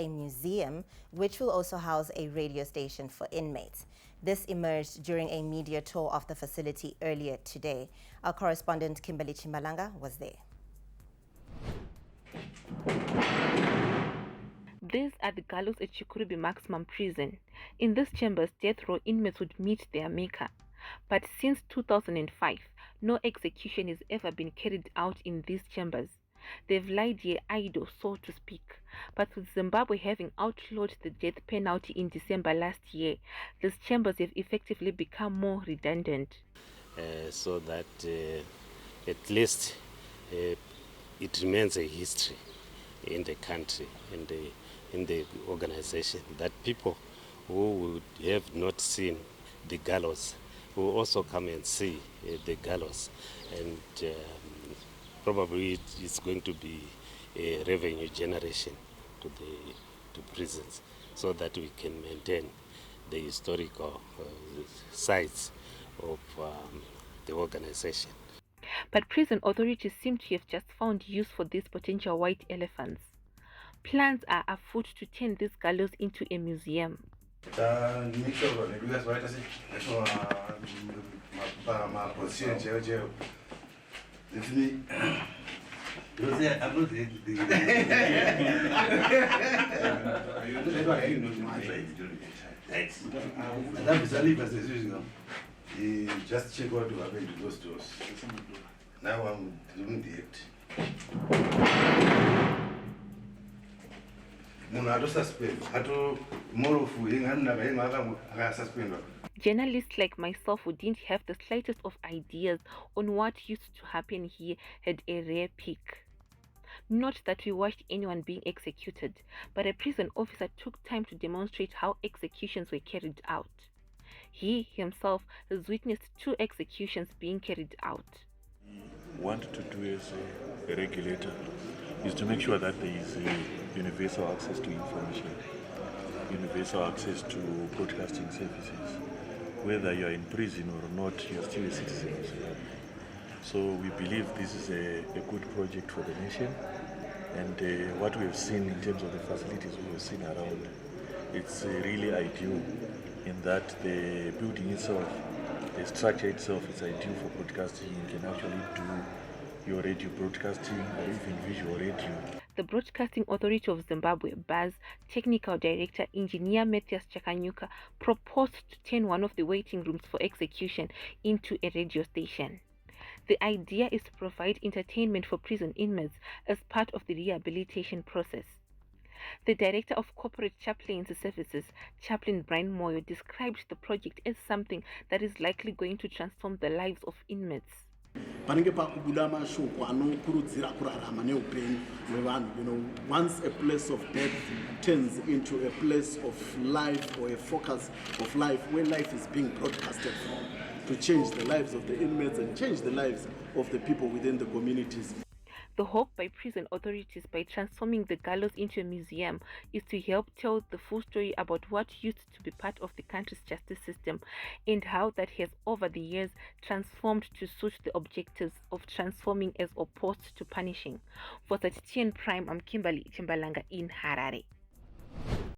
a museum, which will also house a radio station for inmates. This emerged during a media tour of the facility earlier today. Our correspondent Kimberly Chimbalanga was there. These are the gallows at Chikurubi maximum prison. In these chambers, death row inmates would meet their maker. But since 2005, no execution has ever been carried out in these chambers. They've lied here idle, so to speak. But with Zimbabwe having outlawed the death penalty in December last year, these chambers have effectively become more redundant. So that at least it remains a history in the country, in the organization, that people who would have not seen the gallows will also come and see the gallows, and probably it's going to be a revenue generation to prisons, so that we can maintain the historical sites of the organization. But prison authorities seem to have just found use for these potential white elephants. Plans are afoot to turn these gallows into a museum. Just check what will happen to those doors. Now I'm doing the act. Journalists like myself who didn't have the slightest of ideas on what used to happen here had a rare peek. Not that we watched anyone being executed, but a prison officer took time to demonstrate how executions were carried out. He himself has witnessed 2 executions being carried out. What to do as a regulator is to make sure that there is universal access to information, universal access to broadcasting services. Whether you are in prison or not, you are still a citizen of Zimbabwe. So we believe this is a good project for the nation, and what we have seen in terms of the facilities we have seen around, it's really ideal in that the building itself, the structure itself is ideal for broadcasting. You can actually do your radio broadcasting or even visual radio. The Broadcasting Authority of Zimbabwe, BAZ, Technical Director Engineer Matthias Chakanyuka proposed to turn one of the waiting rooms for execution into a radio station. The idea is to provide entertainment for prison inmates as part of the rehabilitation process. The Director of Corporate Chaplaincy Services, Chaplain Brian Moyo, described the project as something that is likely going to transform the lives of inmates. Once a place of death turns into a place of life, or a focus of life where life is being broadcasted from, to change the lives of the inmates and change the lives of the people within the communities. The hope by prison authorities, by transforming the gallows into a museum, is to help tell the full story about what used to be part of the country's justice system and how that has over the years transformed to suit the objectives of transforming as opposed to punishing. For TN Prime, I'm Kimberly Chimbalanga in Harare.